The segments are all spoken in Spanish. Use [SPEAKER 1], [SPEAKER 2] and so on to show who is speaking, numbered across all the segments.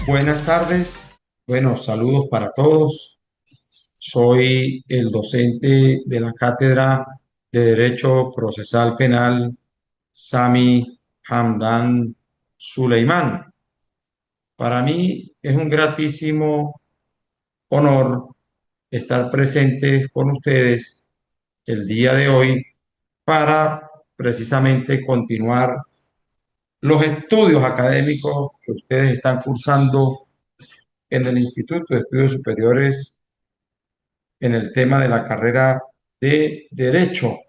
[SPEAKER 1] Buenas tardes, buenos saludos para todos. Soy el docente de la Cátedra de Derecho Procesal Penal, Sami Hamdan Suleimán. Para mí es un gratísimo honor estar presente con ustedes el día de hoy para precisamente continuar los estudios académicos que ustedes están cursando en el Instituto de Estudios Superiores en el tema de la carrera de Derecho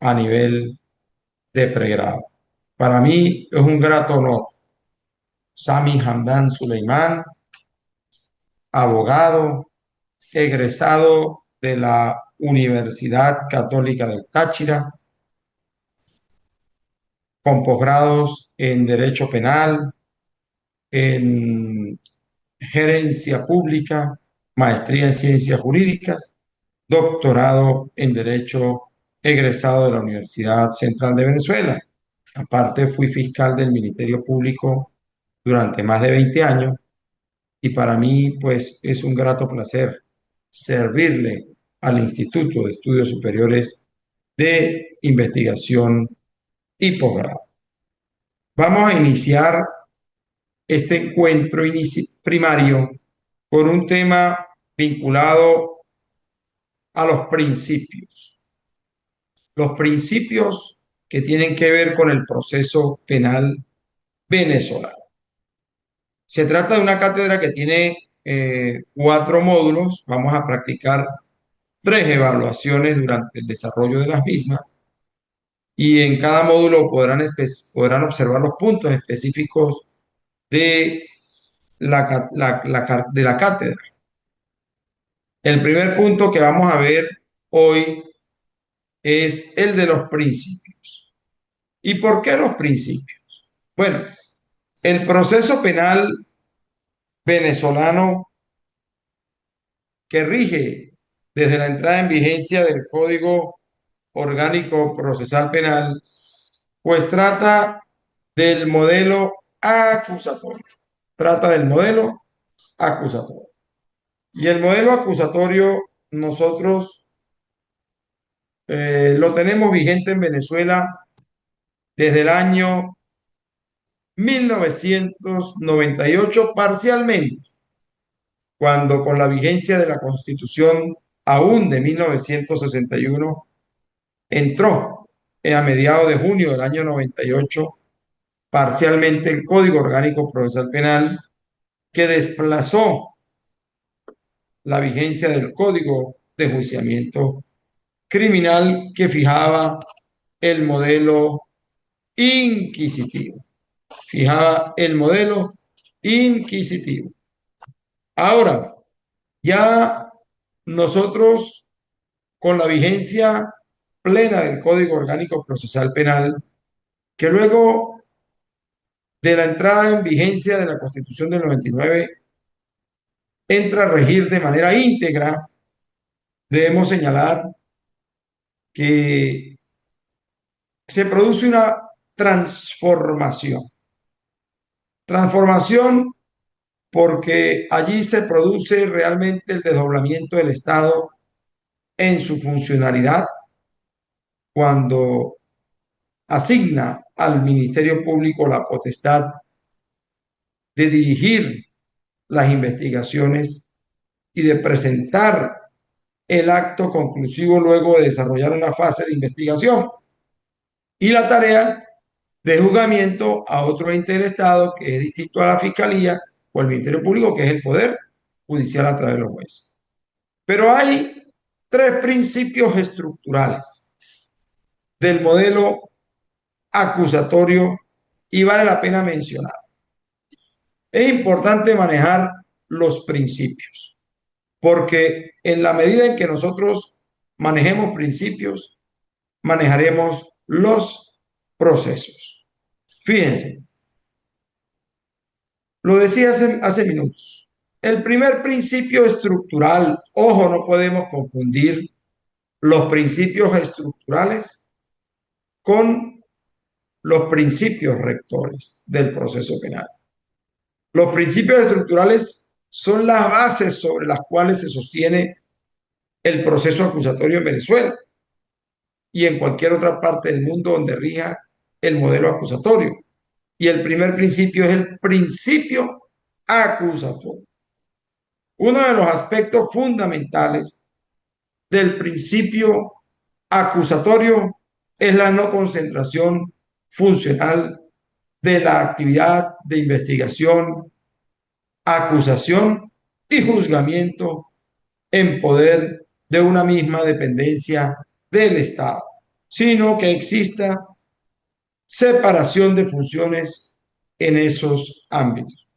[SPEAKER 1] a nivel de pregrado. Para mí es un grato honor. Sami Hamdan Suleimán, abogado, egresado de la Universidad Católica del Táchira, con posgrados en Derecho Penal, en Gerencia Pública, maestría en Ciencias Jurídicas, doctorado en Derecho, egresado de la Universidad Central de Venezuela. Aparte, fui fiscal del Ministerio Público durante más de 20 años y para mí, pues, es un grato placer servirle al Instituto de Estudios Superiores de Investigación y Posgrado. Vamos a iniciar este encuentro primario por un tema vinculado a los principios que tienen que ver con el proceso penal venezolano. Se trata de una cátedra que tiene 4 módulos. Vamos a practicar 3 evaluaciones durante el desarrollo de las mismas y en cada módulo podrán observar los puntos específicos de de la cátedra. El primer punto que vamos a ver hoy es el de los principios. ¿Y por qué los principios? Bueno, el proceso penal venezolano que rige desde la entrada en vigencia del Código Orgánico Procesal Penal, pues trata del modelo acusatorio. Trata del modelo acusatorio. Y el modelo acusatorio nosotros lo tenemos vigente en Venezuela desde el año 1998 parcialmente, cuando con la vigencia de la Constitución aún de 1961 entró a mediados de junio del año 98 parcialmente el Código Orgánico Procesal Penal, que desplazó la vigencia del Código de Enjuiciamiento Criminal, que fijaba el modelo inquisitivo. Fijaba el modelo inquisitivo. Ahora, ya nosotros, con la vigencia plena del Código Orgánico Procesal Penal, que luego de la entrada en vigencia de la Constitución del 99 entra a regir de manera íntegra, debemos señalar que se produce una transformación. Transformación porque allí se produce realmente el desdoblamiento del Estado en su funcionalidad cuando asigna al Ministerio Público la potestad de dirigir las investigaciones y de presentar el acto conclusivo luego de desarrollar una fase de investigación y la tarea de juzgamiento a otro ente del Estado que es distinto a la Fiscalía o el Ministerio Público, que es el Poder Judicial a través de los jueces. Pero hay 3 principios estructurales del modelo acusatorio y vale la pena mencionar. Es importante manejar los principios, porque en la medida en que nosotros manejemos principios, manejaremos los procesos. Fíjense, lo decía hace minutos. El primer principio estructural, ojo, no podemos confundir los principios estructurales con los principios rectores del proceso penal. Los principios estructurales son las bases sobre las cuales se sostiene el proceso acusatorio en Venezuela y en cualquier otra parte del mundo donde rija el modelo acusatorio. Y el primer principio es el principio acusatorio. Uno de los aspectos fundamentales del principio acusatorio es la no concentración funcional de la actividad de investigación, acusación y juzgamiento en poder de una misma dependencia del Estado, sino que exista separación de funciones en esos ámbitos.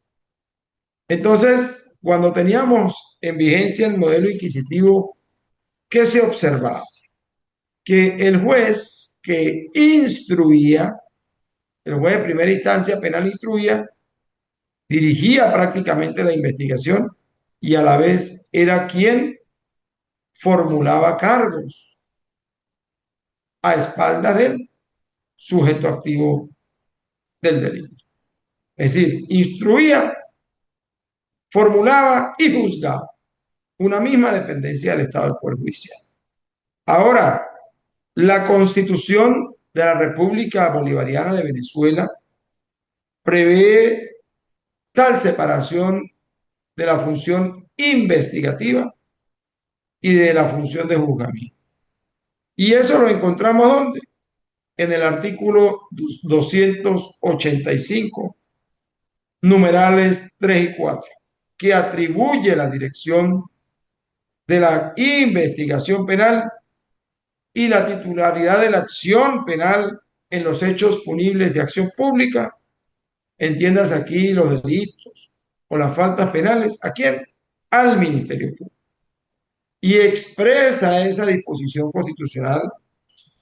[SPEAKER 1] Entonces, cuando teníamos en vigencia el modelo inquisitivo, ¿qué se observaba? Que el juez que instruía, el juez de primera instancia penal instruía, dirigía prácticamente la investigación y a la vez era quien formulaba cargos a espaldas del sujeto activo del delito. Es decir, instruía, formulaba y juzgaba, una misma dependencia del Estado del Poder Judicial. Ahora, la Constitución de la República Bolivariana de Venezuela prevé tal separación de la función investigativa y de la función de juzgamiento. Y eso lo encontramos ¿dónde? En el artículo 285, numerales 3 y 4, que atribuye la dirección de la investigación penal y la titularidad de la acción penal en los hechos punibles de acción pública. Entiendas aquí los delitos o las faltas penales. ¿A quién? Al Ministerio Público. Y expresa esa disposición constitucional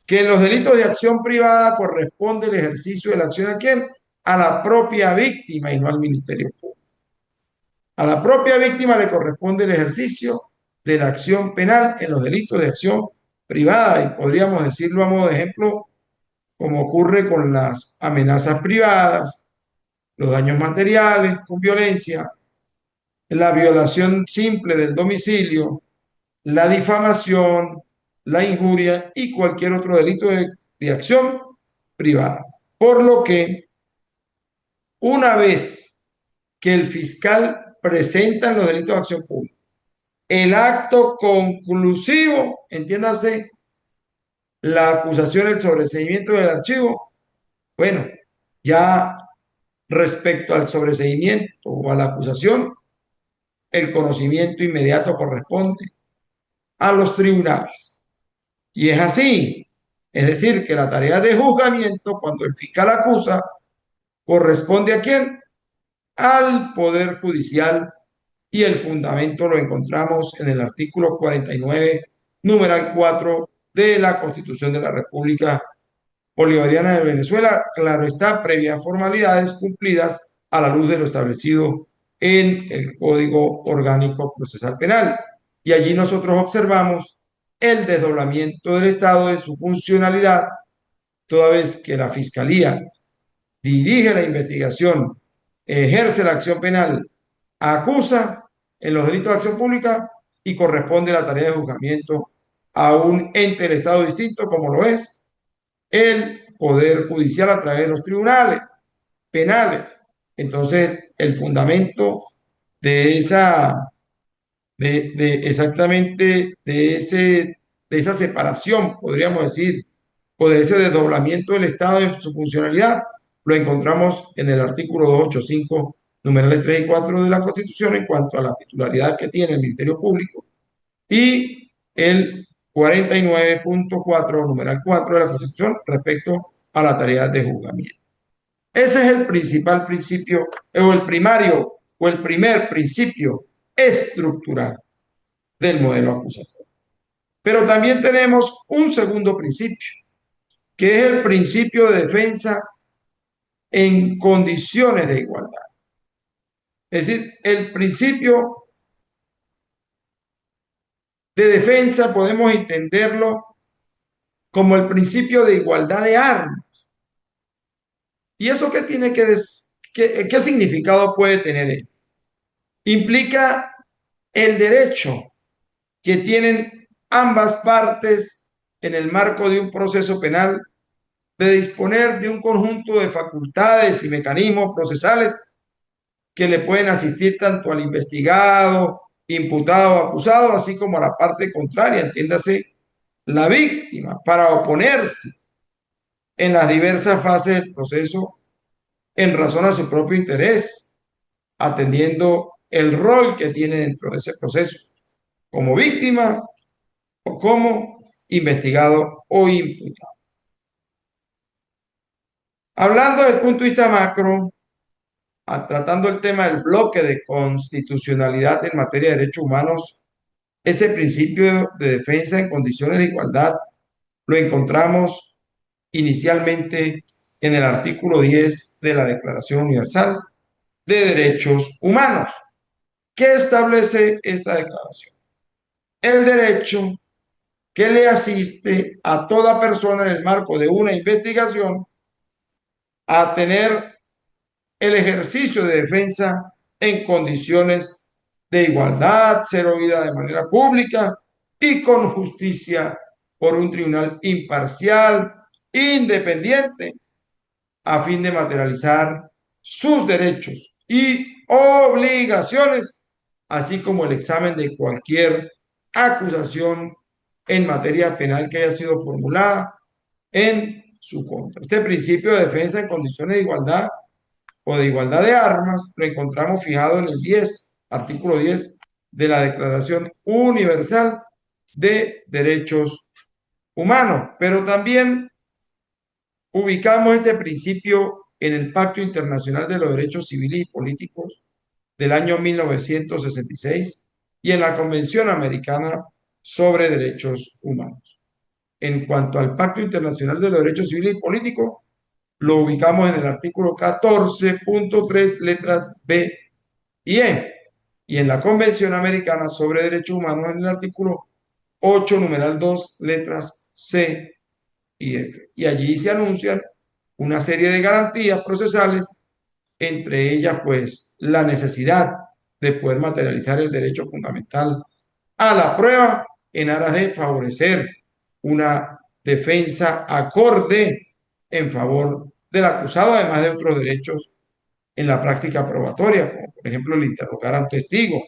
[SPEAKER 1] que en los delitos de acción privada corresponde el ejercicio de la acción ¿a quién? A la propia víctima y no al Ministerio Público. A la propia víctima le corresponde el ejercicio de la acción penal en los delitos de acción privada y podríamos decirlo a modo de ejemplo como ocurre con las amenazas privadas, los daños materiales con violencia, la violación simple del domicilio, la difamación, la injuria y cualquier otro delito de acción privada. Por lo que, una vez que el fiscal presenta en los delitos de acción pública el acto conclusivo, entiéndase, la acusación, el sobreseimiento del archivo, bueno, ya respecto al sobreseimiento o a la acusación, el conocimiento inmediato corresponde a los tribunales. Y es así. Es decir, que la tarea de juzgamiento, cuando el fiscal acusa, corresponde ¿a quién? Al Poder Judicial. Y el fundamento lo encontramos en el artículo 49, numeral 4 de la Constitución de la República Bolivariana de Venezuela. Claro está, previa formalidades cumplidas a la luz de lo establecido en el Código Orgánico Procesal Penal. Y allí nosotros observamos el desdoblamiento del Estado en su funcionalidad, toda vez que la Fiscalía dirige la investigación, ejerce la acción penal, acusa en los delitos de acción pública y corresponde la tarea de juzgamiento a un ente del Estado distinto, como lo es el Poder Judicial a través de los tribunales penales. Entonces, el fundamento de esa exactamente de esa separación, podríamos decir, o de ese desdoblamiento del Estado en su funcionalidad, lo encontramos en el artículo 285, numerales 3 y 4 de la Constitución en cuanto a la titularidad que tiene el Ministerio Público y el 49.4, numeral 4 de la Constitución respecto a la tarea de juzgamiento. Ese es el principal principio, o el primario, o el primer principio estructural del modelo acusatorio. Pero también tenemos un segundo principio, que es el principio de defensa en condiciones de igualdad. Es decir, el principio de defensa podemos entenderlo como el principio de igualdad de armas. ¿Y eso qué tiene ¿Qué significado puede tener ello? Implica el derecho que tienen ambas partes en el marco de un proceso penal de disponer de un conjunto de facultades y mecanismos procesales que le pueden asistir tanto al investigado, imputado o acusado, así como a la parte contraria, entiéndase, la víctima, para oponerse en las diversas fases del proceso en razón a su propio interés, atendiendo el rol que tiene dentro de ese proceso, como víctima o como investigado o imputado. Hablando desde el punto de vista macro, tratando el tema del bloque de constitucionalidad en materia de derechos humanos, ese principio de defensa en condiciones de igualdad lo encontramos inicialmente en el artículo 10 de la Declaración Universal de Derechos Humanos. ¿Qué establece esta declaración? El derecho que le asiste a toda persona en el marco de una investigación a tener el ejercicio de defensa en condiciones de igualdad, ser oída de manera pública y con justicia por un tribunal imparcial, independiente, a fin de materializar sus derechos y obligaciones, así como el examen de cualquier acusación en materia penal que haya sido formulada en su contra. Este principio de defensa en condiciones de igualdad o de igualdad de armas lo encontramos fijado en el 10, artículo 10 de la Declaración Universal de Derechos Humanos, pero también ubicamos este principio en el Pacto Internacional de los Derechos Civiles y Políticos del año 1966 y en la Convención Americana sobre Derechos Humanos. En cuanto al Pacto Internacional de los Derechos Civiles y Políticos, lo ubicamos en el artículo 14.3, letras B y E, y en la Convención Americana sobre Derechos Humanos en el artículo 8, numeral 2, letras C y F. Y allí se anuncian una serie de garantías procesales, entre ellas, pues, la necesidad de poder materializar el derecho fundamental a la prueba en aras de favorecer una defensa acorde en favor del acusado, además de otros derechos en la práctica probatoria, como por ejemplo el interrogar a un testigo,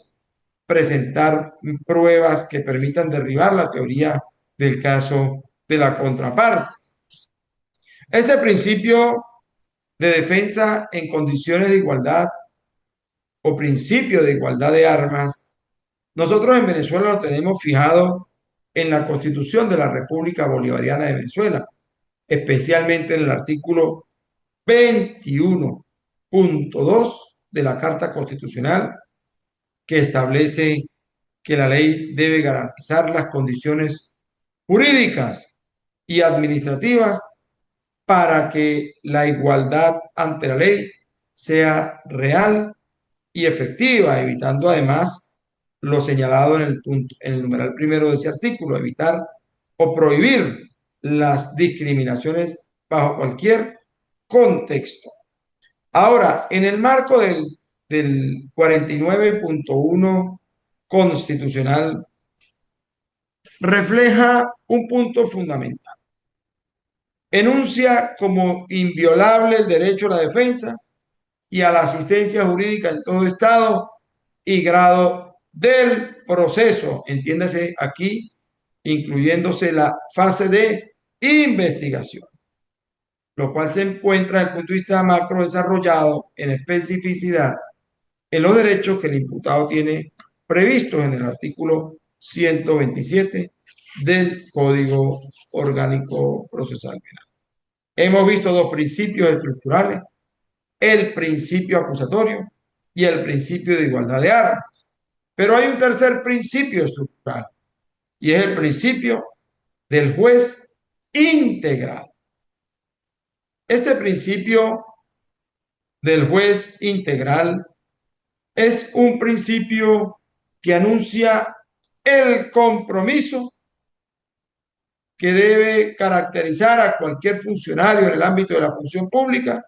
[SPEAKER 1] presentar pruebas que permitan derribar la teoría del caso de la contraparte. Este principio de defensa en condiciones de igualdad o principio de igualdad de armas, nosotros en Venezuela lo tenemos fijado en la Constitución de la República Bolivariana de Venezuela, especialmente en el artículo 21.2 de la Carta Constitucional, que establece que la ley debe garantizar las condiciones jurídicas y administrativas para que la igualdad ante la ley sea real y efectiva, evitando además lo señalado en el punto, en el numeral primero de ese artículo, evitar o prohibir las discriminaciones bajo cualquier contexto. Ahora, en el marco del 49.1 constitucional, refleja un punto fundamental. Enuncia como inviolable el derecho a la defensa y a la asistencia jurídica en todo estado y grado del proceso, entiéndase aquí, incluyéndose la fase de investigación, lo cual se encuentra desde el punto de vista macro desarrollado en especificidad en los derechos que el imputado tiene previstos en el artículo 127 del Código Orgánico Procesal Penal. Hemos visto dos principios estructurales: el principio acusatorio y el principio de igualdad de armas. Pero hay un tercer principio estructural y es el principio del juez integral. Este principio del juez integral es un principio que anuncia el compromiso que debe caracterizar a cualquier funcionario en el ámbito de la función pública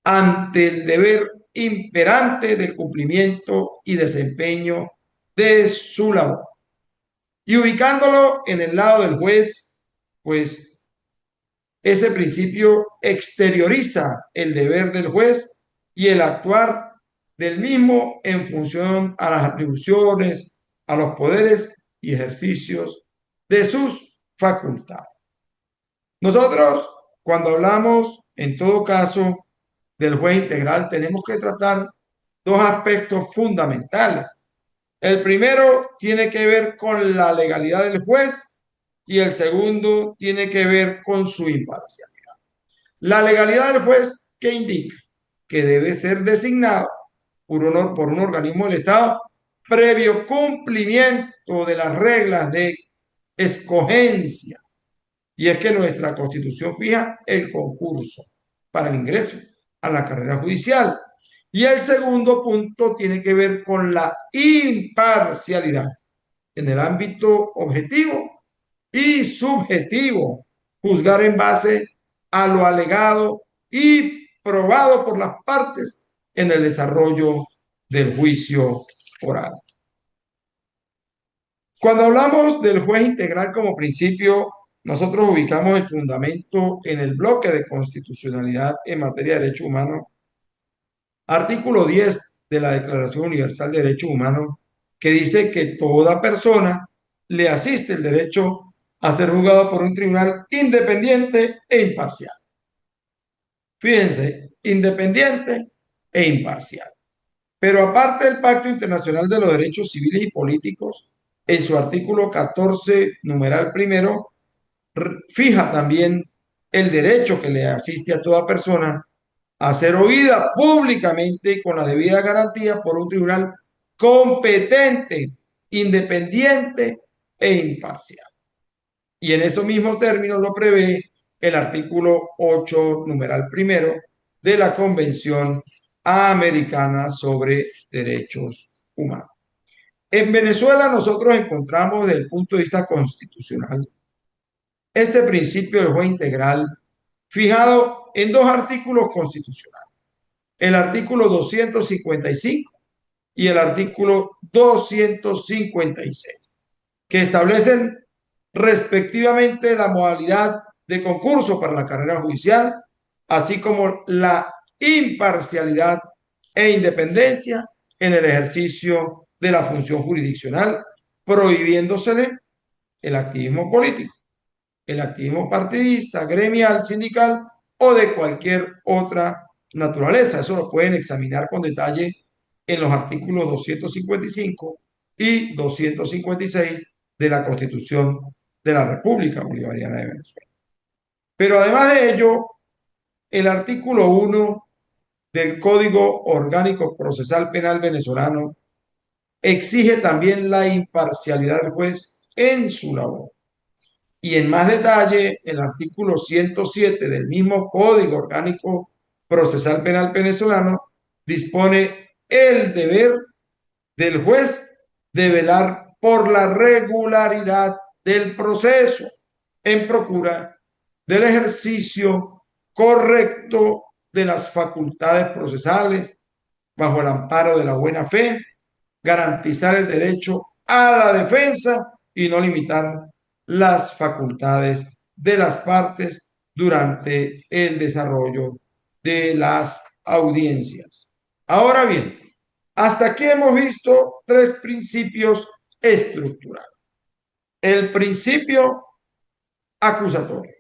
[SPEAKER 1] ante el deber imperante del cumplimiento y desempeño de su labor. Y ubicándolo en el lado del juez, pues ese principio exterioriza el deber del juez y el actuar del mismo en función a las atribuciones, a los poderes y ejercicios de sus facultades. Nosotros, cuando hablamos, en todo caso, del juez integral, tenemos que tratar dos aspectos fundamentales. El primero tiene que ver con la legalidad del juez y el segundo tiene que ver con su imparcialidad. La legalidad del juez, ¿qué indica? Que debe ser designado por un organismo del Estado previo cumplimiento de las reglas de escogencia. Y es que nuestra Constitución fija el concurso para el ingreso a la carrera judicial. Y el segundo punto tiene que ver con la imparcialidad en el ámbito objetivo y subjetivo, juzgar en base a lo alegado y probado por las partes en el desarrollo del juicio oral. Cuando hablamos del juez integral como principio, nosotros ubicamos el fundamento en el bloque de constitucionalidad en materia de derechos humanos, artículo 10 de la Declaración Universal de Derechos Humanos, que dice que toda persona le asiste el derecho a ser juzgado por un tribunal independiente e imparcial. Fíjense, independiente e imparcial. Pero aparte del Pacto Internacional de los Derechos Civiles y Políticos, en su artículo 14, numeral primero, fija también el derecho que le asiste a toda persona a ser oída públicamente y con la debida garantía por un tribunal competente, independiente e imparcial. Y en esos mismos términos lo prevé el artículo 8, numeral primero, de la Convención Americana sobre Derechos Humanos. En Venezuela nosotros encontramos desde el punto de vista constitucional este principio del juez integral fijado en dos artículos constitucionales, el artículo 255 y el artículo 256, que establecen respectivamente la modalidad de concurso para la carrera judicial, así como la imparcialidad e independencia en el ejercicio de la función jurisdiccional, prohibiéndosele el activismo político, el activismo partidista, gremial, sindical o de cualquier otra naturaleza. Eso lo pueden examinar con detalle en los artículos 255 y 256 de la Constitución de la República Bolivariana de Venezuela. Pero además de ello, el artículo 1 del Código Orgánico Procesal Penal venezolano exige también la imparcialidad del juez en su labor. Y en más detalle, el artículo 107 del mismo Código Orgánico Procesal Penal venezolano dispone el deber del juez de velar por la regularidad del proceso en procura del ejercicio correcto de las facultades procesales bajo el amparo de la buena fe, garantizar el derecho a la defensa y no limitar las facultades de las partes durante el desarrollo de las audiencias. Ahora bien, hasta aquí hemos visto tres principios estructurales. El principio acusatorio,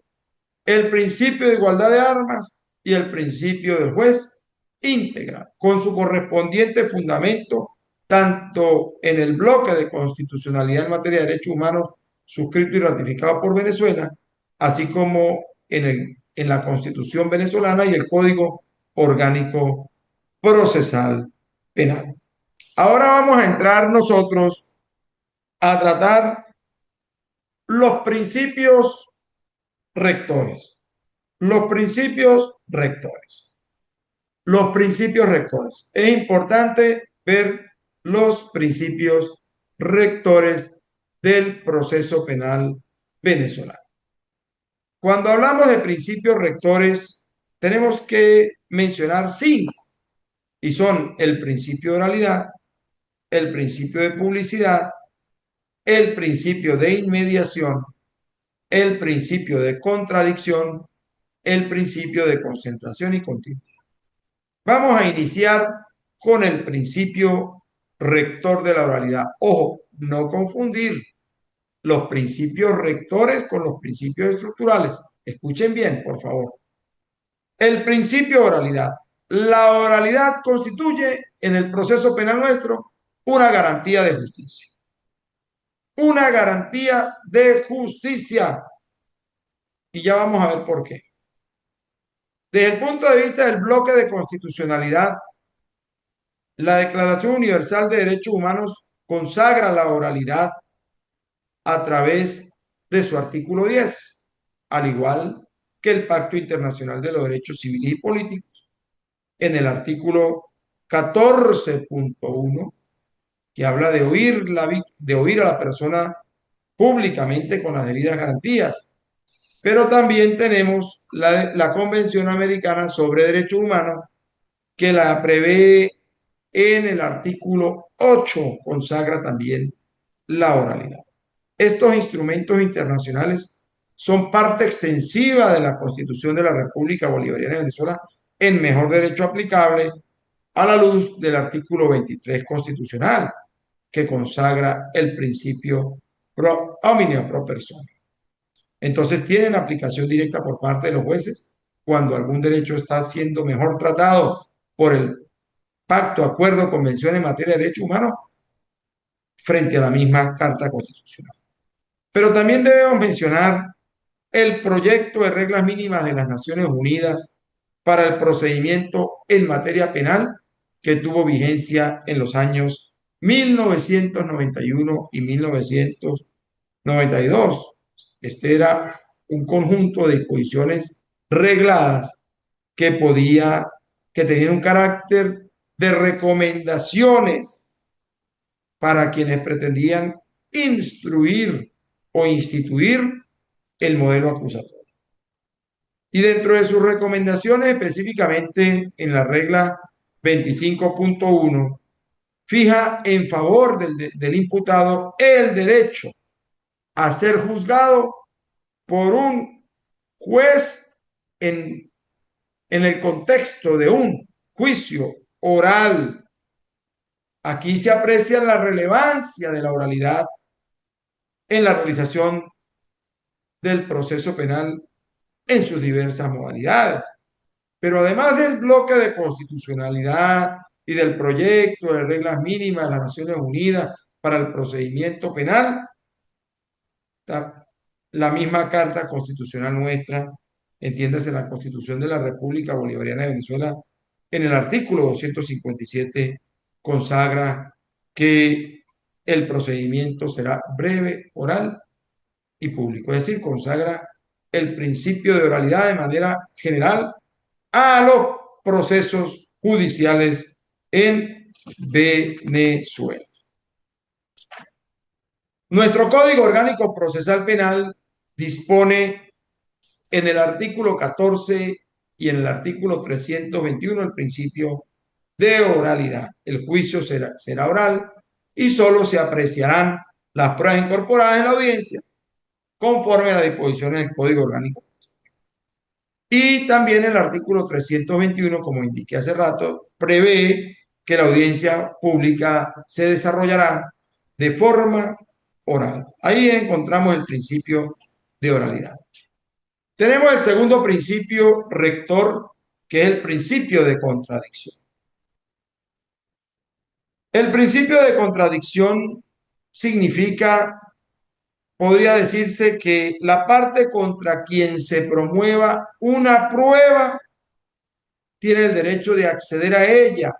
[SPEAKER 1] el principio de igualdad de armas y el principio del juez integral, con su correspondiente fundamento tanto en el bloque de constitucionalidad en materia de derechos humanos suscrito y ratificado por Venezuela, así como en la Constitución venezolana y el Código Orgánico Procesal Penal. Ahora vamos a entrar nosotros a tratar los principios rectores. Los principios rectores. Los principios rectores. Es importante ver los principios rectores del proceso penal venezolano. Cuando hablamos de principios rectores, tenemos que mencionar 5, y son el principio de oralidad, el principio de publicidad, el principio de inmediación, el principio de contradicción, el principio de concentración y continuidad. Vamos a iniciar con el principio rector de la oralidad. Ojo, no confundir los principios rectores con los principios estructurales. Escuchen bien, por favor. El principio de oralidad. La oralidad constituye en el proceso penal nuestro una garantía de justicia. Una garantía de justicia. Y ya vamos a ver por qué. Desde el punto de vista del bloque de constitucionalidad, la Declaración Universal de Derechos Humanos consagra la oralidad a través de su artículo 10, al igual que el Pacto Internacional de los Derechos Civiles y Políticos, en el artículo 14.1, que habla de oír a la persona públicamente con las debidas garantías. Pero también tenemos la Convención Americana sobre Derechos Humanos, que la prevé en el artículo 8, consagra también la oralidad. Estos instrumentos internacionales son parte extensiva de la Constitución de la República Bolivariana de Venezuela en mejor derecho aplicable a la luz del artículo 23 constitucional, que consagra el principio pro hominem pro persona. Entonces tienen aplicación directa por parte de los jueces cuando algún derecho está siendo mejor tratado por el pacto, acuerdo, convención en materia de derechos humanos frente a la misma Carta Constitucional. Pero también debemos mencionar el proyecto de reglas mínimas de las Naciones Unidas para el procedimiento en materia penal, que tuvo vigencia en los años 1991 y 1992. Este era un conjunto de disposiciones regladas que que tenían un carácter de recomendaciones para quienes pretendían instruir o instituir el modelo acusatorio. Y dentro de sus recomendaciones, específicamente en la regla 25.1, fija en favor del imputado el derecho a ser juzgado por un juez en el contexto de un juicio oral. Aquí se aprecia la relevancia de la oralidad en la realización del proceso penal en sus diversas modalidades. Pero además del bloque de constitucionalidad y del proyecto de reglas mínimas de las Naciones Unidas para el procedimiento penal, la misma Carta Constitucional nuestra, entiéndase la Constitución de la República Bolivariana de Venezuela, en el artículo 257 consagra que el procedimiento será breve, oral y público. Es decir, consagra el principio de oralidad de manera general a los procesos judiciales en Venezuela. Nuestro Código Orgánico Procesal Penal dispone en el artículo 14 y en el artículo 321 el principio de oralidad. El juicio será oral y solo se apreciarán las pruebas incorporadas en la audiencia conforme a las disposiciones del Código Orgánico. Y también el artículo 321, como indiqué hace rato, prevé que la audiencia pública se desarrollará de forma oral. Ahí encontramos el principio de oralidad. Tenemos el segundo principio rector, que es el principio de contradicción. El principio de contradicción significa, podría decirse, que la parte contra quien se promueva una prueba tiene el derecho de acceder a ella,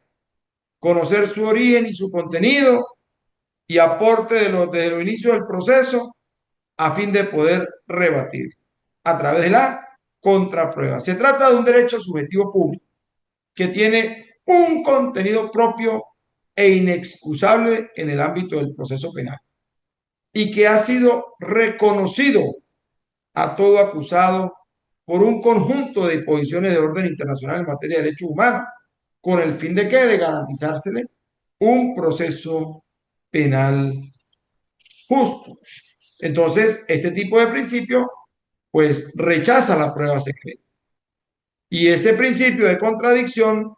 [SPEAKER 1] conocer su origen y su contenido y aporte desde los inicios del proceso a fin de poder rebatir a través de la contraprueba. Se trata de un derecho subjetivo público que tiene un contenido propio e inexcusable en el ámbito del proceso penal y que ha sido reconocido a todo acusado por un conjunto de disposiciones de orden internacional en materia de derechos humanos, con el fin de que de garantizársele un proceso penal justo. Entonces, este tipo de principio, pues, rechaza la prueba secreta. Y ese principio de contradicción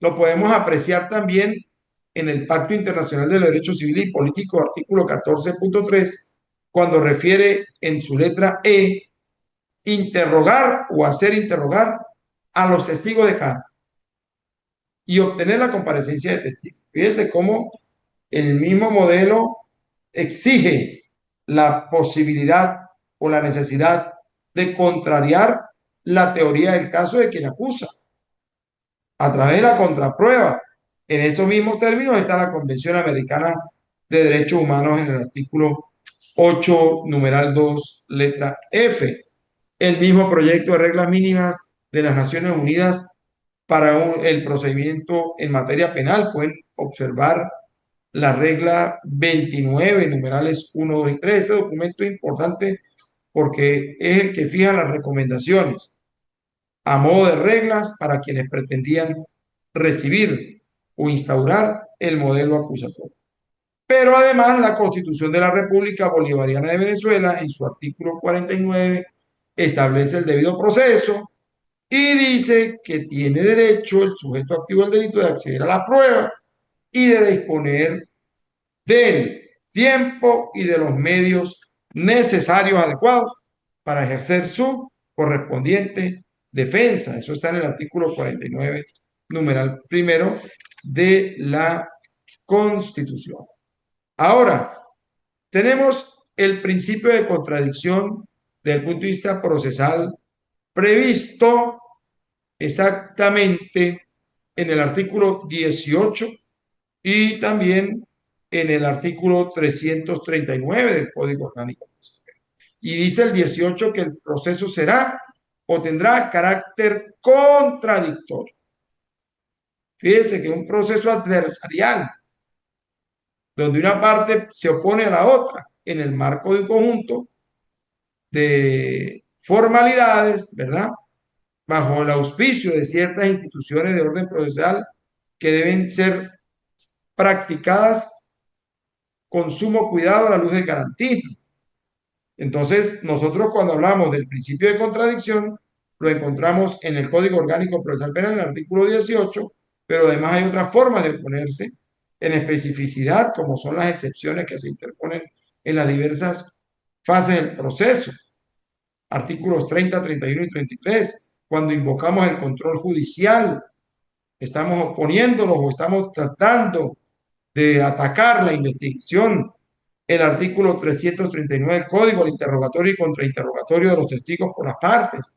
[SPEAKER 1] lo podemos apreciar también en el Pacto Internacional de los Derechos Civiles y Políticos, artículo 14.3, cuando refiere en su letra E, interrogar o hacer interrogar a los testigos de cargo y obtener la comparecencia de testigos. Fíjese cómo el mismo modelo exige la posibilidad o la necesidad de contrariar la teoría del caso de quien acusa a través de la contraprueba. En esos mismos términos está la Convención Americana de Derechos Humanos en el artículo 8, numeral 2, letra F. El mismo proyecto de reglas mínimas de las Naciones Unidas para el procedimiento en materia penal. Pueden observar la regla 29, numerales 1, 2 y 3. Ese documento es importante porque es el que fija las recomendaciones a modo de reglas para quienes pretendían recibir o instaurar el modelo acusatorio. Pero además la Constitución de la República Bolivariana de Venezuela, en su artículo 49, establece el debido proceso y dice que tiene derecho el sujeto activo del delito de acceder a la prueba y de disponer del tiempo y de los medios necesarios adecuados para ejercer su correspondiente defensa. Eso está en el artículo 49, numeral primero de la Constitución. Ahora, tenemos el principio de contradicción desde el punto de vista procesal previsto exactamente en el artículo 18 y también en el artículo 339 del Código Orgánico. Y dice el 18 que el proceso será o tendrá carácter contradictorio. Fíjese que es un proceso adversarial, donde una parte se opone a la otra en el marco de un conjunto de formalidades, ¿verdad? Bajo el auspicio de ciertas instituciones de orden procesal que deben ser practicadas con sumo cuidado a la luz del garantismo. Entonces, nosotros cuando hablamos del principio de contradicción, lo encontramos en el Código Orgánico Procesal Penal, en el artículo 18, pero además hay otras formas de oponerse en especificidad, como son las excepciones que se interponen en las diversas fases del proceso. Artículos 30, 31 y 33, cuando invocamos el control judicial, estamos oponiéndonos o estamos tratando de atacar la investigación. El artículo 339 del Código, el interrogatorio y contrainterrogatorio de los testigos por las partes.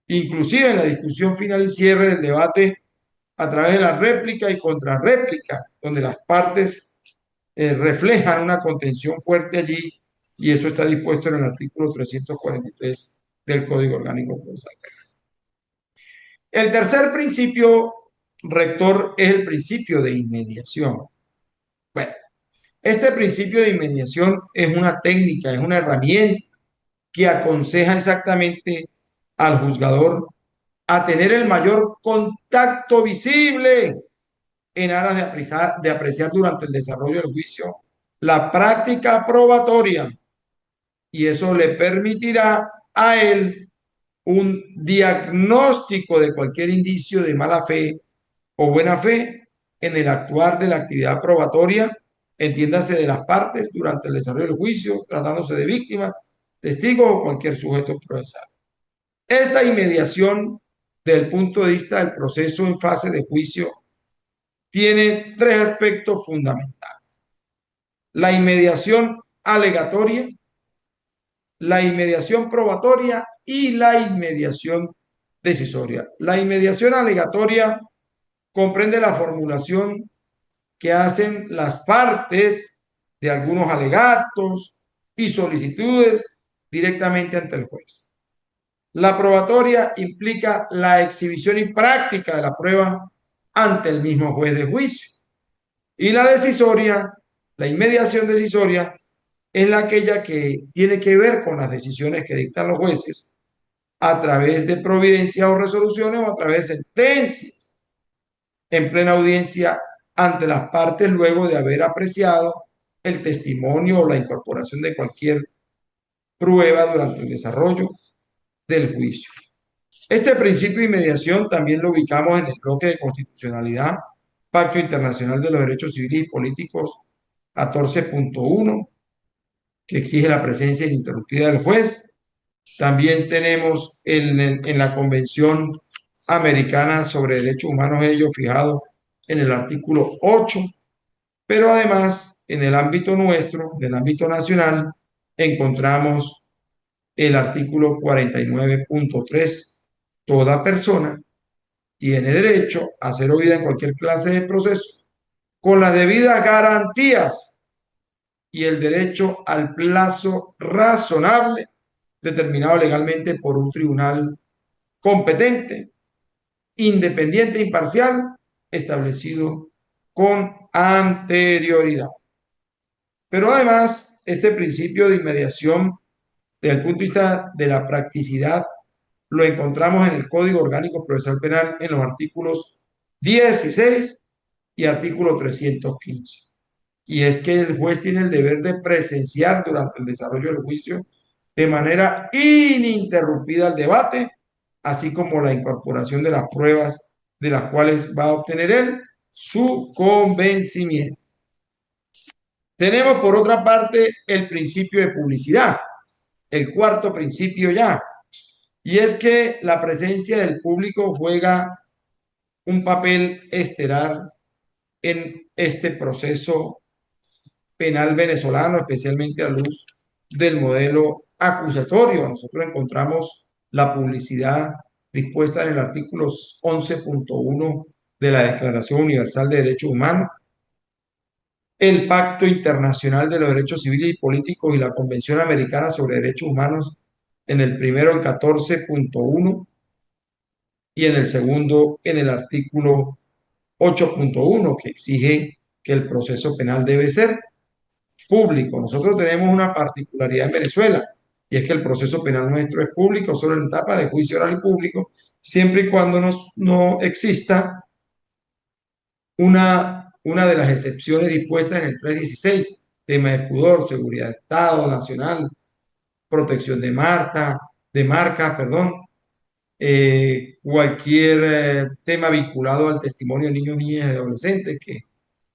[SPEAKER 1] Inclusive en la discusión final y cierre del debate a través de la réplica y contrarréplica, donde las partes reflejan una contención fuerte allí, y eso está dispuesto en el artículo 343 del Código Orgánico Procesal. El tercer principio rector es el principio de inmediación. Bueno, este principio de inmediación es una técnica, es una herramienta que aconseja exactamente al juzgador a tener el mayor contacto visible en aras de apreciar durante el desarrollo del juicio la práctica probatoria, y eso le permitirá a él un diagnóstico de cualquier indicio de mala fe o buena fe en el actuar de la actividad probatoria, entiéndase de las partes durante el desarrollo del juicio, tratándose de víctimas, testigos o cualquier sujeto procesal. Esta inmediación, desde el punto de vista del proceso en fase de juicio, tiene tres aspectos fundamentales: la inmediación alegatoria, la inmediación probatoria y la inmediación decisoria. La inmediación alegatoria comprende la formulación que hacen las partes de algunos alegatos y solicitudes directamente ante el juez. La probatoria implica la exhibición y práctica de la prueba ante el mismo juez de juicio. Y la decisoria, la inmediación decisoria, es aquella que tiene que ver con las decisiones que dictan los jueces a través de providencias o resoluciones o a través de sentencias en plena audiencia ante las partes luego de haber apreciado el testimonio o la incorporación de cualquier prueba durante el desarrollo del juicio. Este principio de inmediación también lo ubicamos en el bloque de constitucionalidad, Pacto Internacional de los Derechos Civiles y Políticos 14.1, que exige la presencia ininterrumpida del juez. También tenemos en la Convención Americana sobre Derechos Humanos, ello fijado en el artículo 8, pero además en el ámbito nuestro, en el ámbito nacional, encontramos el artículo 49.3. Toda persona tiene derecho a ser oída en cualquier clase de proceso con las debidas garantías y el derecho al plazo razonable determinado legalmente por un tribunal competente, independiente e imparcial, establecido con anterioridad. Pero además, este principio de inmediación, desde el punto de vista de la practicidad, lo encontramos en el Código Orgánico Procesal Penal en los artículos 16 y artículo 315. Y es que el juez tiene el deber de presenciar durante el desarrollo del juicio de manera ininterrumpida el debate, así como la incorporación de las pruebas de las cuales va a obtener él su convencimiento. Tenemos por otra parte el principio de publicidad, el cuarto principio ya, y es que la presencia del público juega un papel estelar en este proceso penal venezolano, especialmente a luz del modelo acusatorio. Nosotros encontramos la publicidad dispuesta en el artículo 11.1 de la Declaración Universal de Derechos Humanos, el Pacto Internacional de los Derechos Civiles y Políticos y la Convención Americana sobre Derechos Humanos en el primero, el 14.1, y en el segundo, en el artículo 8.1, que exige que el proceso penal debe ser público. Nosotros tenemos una particularidad en Venezuela, y es que el proceso penal nuestro es público, solo en etapa de juicio oral y público, siempre y cuando no exista una de las excepciones dispuestas en el 316, tema de pudor, seguridad de Estado nacional, protección de marca, perdón, cualquier tema vinculado al testimonio de niños, niñas y adolescentes que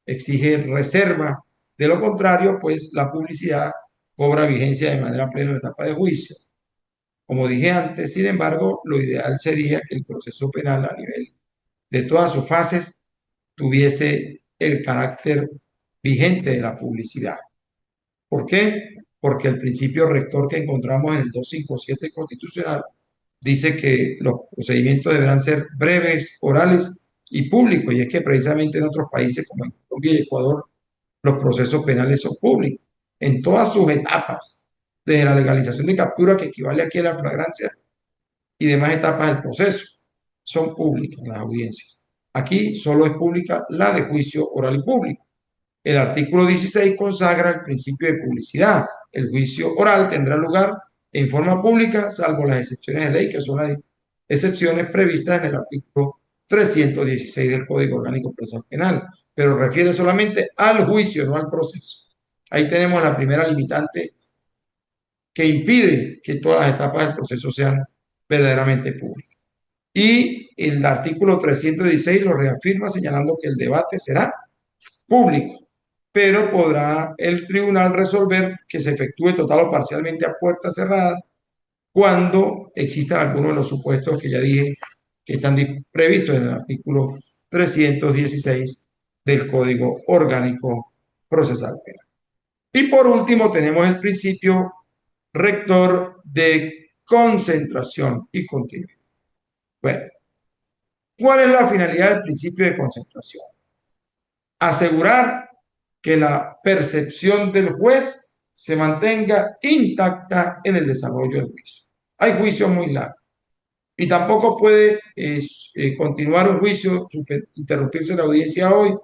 [SPEAKER 1] exige reserva. De lo contrario, pues la publicidad cobra vigencia de manera plena en la etapa de juicio. Como dije antes, sin embargo, lo ideal sería que el proceso penal a nivel de todas sus fases tuviese el carácter vigente de la publicidad. ¿Por qué? Porque el principio rector que encontramos en el 257 constitucional dice que los procedimientos deberán ser breves, orales y públicos. Y es que precisamente en otros países como en Colombia y Ecuador, los procesos penales son públicos en todas sus etapas, desde la legalización de captura, que equivale aquí a la flagrancia, y demás etapas del proceso, son públicas las audiencias. Aquí solo es pública la de juicio oral y público. El artículo 16 consagra el principio de publicidad. El juicio oral tendrá lugar en forma pública, salvo las excepciones de ley, que son las excepciones previstas en el artículo 316 del Código Orgánico Procesal Penal, pero refiere solamente al juicio, no al proceso. Ahí tenemos la primera limitante que impide que todas las etapas del proceso sean verdaderamente públicas. Y el artículo 316 lo reafirma señalando que el debate será público, pero podrá el tribunal resolver que se efectúe total o parcialmente a puerta cerrada cuando existan algunos de los supuestos que ya dije que están previstos en el artículo 316 del Código Orgánico Procesal Penal. Y por último tenemos el principio rector de concentración y continuidad. Bueno, ¿cuál es la finalidad del principio de concentración? Asegurar que la percepción del juez se mantenga intacta en el desarrollo del juicio. Hay juicios muy largos y tampoco puede continuar un juicio, interrumpirse la audiencia hoy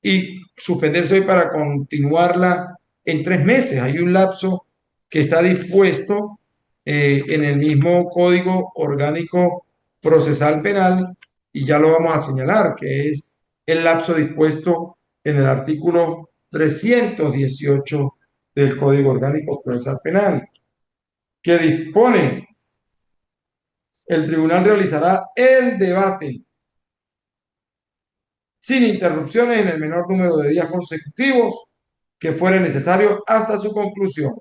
[SPEAKER 1] y suspenderse hoy para continuarla en 3 meses. Hay un lapso que está dispuesto en el mismo Código Orgánico Procesal Penal, y ya lo vamos a señalar, que es el lapso dispuesto en el artículo 318 del Código Orgánico Procesal Penal, que dispone: el tribunal realizará el debate sin interrupciones en el menor número de días consecutivos que fuere necesario hasta su conclusión.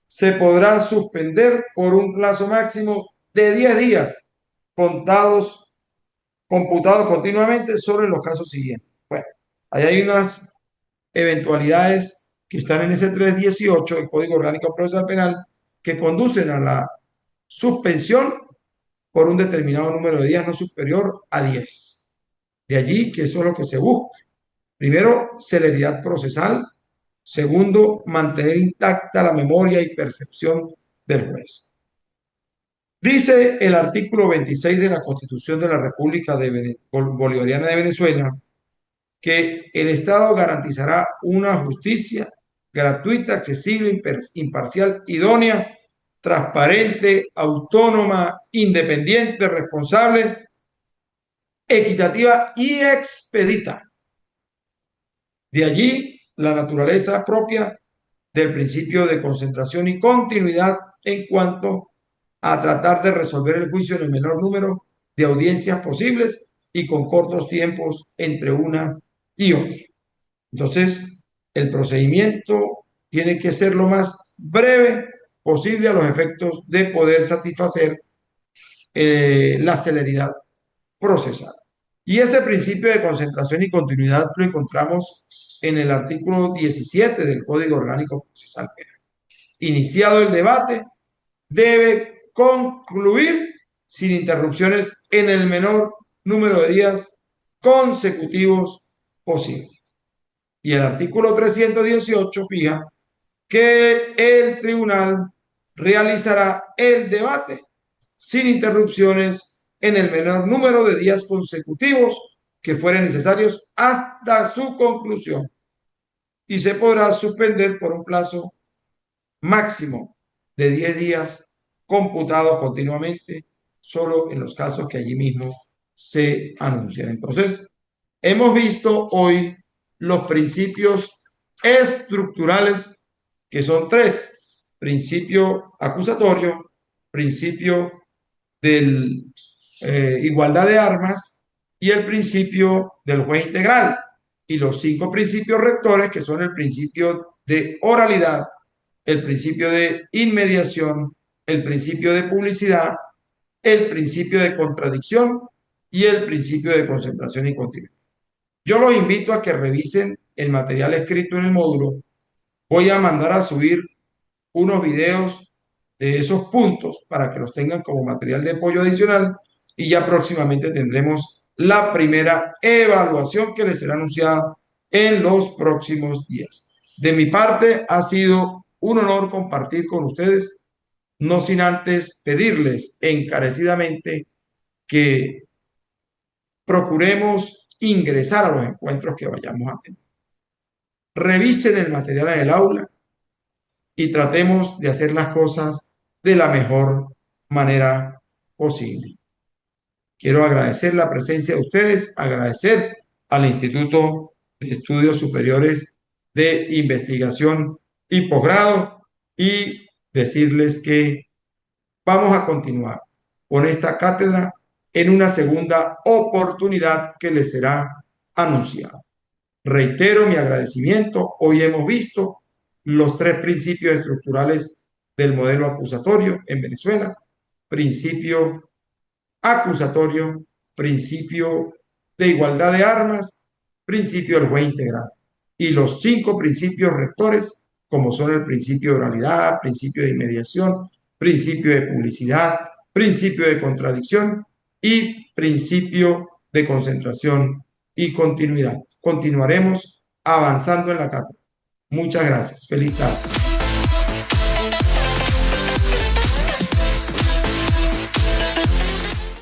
[SPEAKER 1] Se podrá suspender por un plazo máximo de 10 días, computados continuamente, solo en los casos siguientes. Bueno, ahí hay unas eventualidades que están en ese 318 del Código Orgánico Procesal Penal que conducen a la suspensión por un determinado número de días no superior a 10. De allí que eso es lo que se busca. Primero, celeridad procesal. Segundo, mantener intacta la memoria y percepción del juez. Dice el artículo 26 de la Constitución de la República Bolivariana de Venezuela que el Estado garantizará una justicia gratuita, accesible, imparcial, idónea, transparente, autónoma, independiente, responsable, equitativa y expedita. De allí la naturaleza propia del principio de concentración y continuidad en cuanto a tratar de resolver el juicio en el menor número de audiencias posibles y con cortos tiempos entre una y otra. Entonces, el procedimiento tiene que ser lo más breve posible a los efectos de poder satisfacer la celeridad procesal. Y ese principio de concentración y continuidad lo encontramos en el artículo 17 del Código Orgánico Procesal Penal. Iniciado el debate, debe concluir sin interrupciones en el menor número de días consecutivos posibles. Y el artículo 318 fija que el tribunal realizará el debate sin interrupciones en el menor número de días consecutivos que fueren necesarios hasta su conclusión, y se podrá suspender por un plazo máximo de 10 días computados continuamente, solo en los casos que allí mismo se anuncian. Entonces, hemos visto hoy los principios estructurales, que son tres: principio acusatorio, principio de igualdad de armas y el principio del juez integral, y los 5 principios rectores, que son el principio de oralidad, el principio de inmediación, el principio de publicidad, el principio de contradicción y el principio de concentración y continuidad. Yo los invito a que revisen el material escrito en el módulo. Voy a mandar a subir unos videos de esos puntos para que los tengan como material de apoyo adicional, y ya próximamente tendremos la primera evaluación que les será anunciada en los próximos días. De mi parte, ha sido un honor compartir con ustedes, no sin antes pedirles encarecidamente que procuremos ingresar a los encuentros que vayamos a tener. Revisen el material en el aula y tratemos de hacer las cosas de la mejor manera posible. Quiero agradecer la presencia de ustedes, agradecer al Instituto de Estudios Superiores de Investigación y Posgrado, y decirles que vamos a continuar con esta cátedra en una segunda oportunidad que les será anunciada. Reitero mi agradecimiento. Hoy hemos visto los 3 principios estructurales del modelo acusatorio en Venezuela: principio acusatorio, principio de igualdad de armas, principio del juez integral, y los 5 principios rectores, como son el principio de oralidad, principio de inmediación, principio de publicidad, principio de contradicción y principio de concentración y continuidad. Continuaremos avanzando en la cátedra. Muchas gracias. Feliz tarde.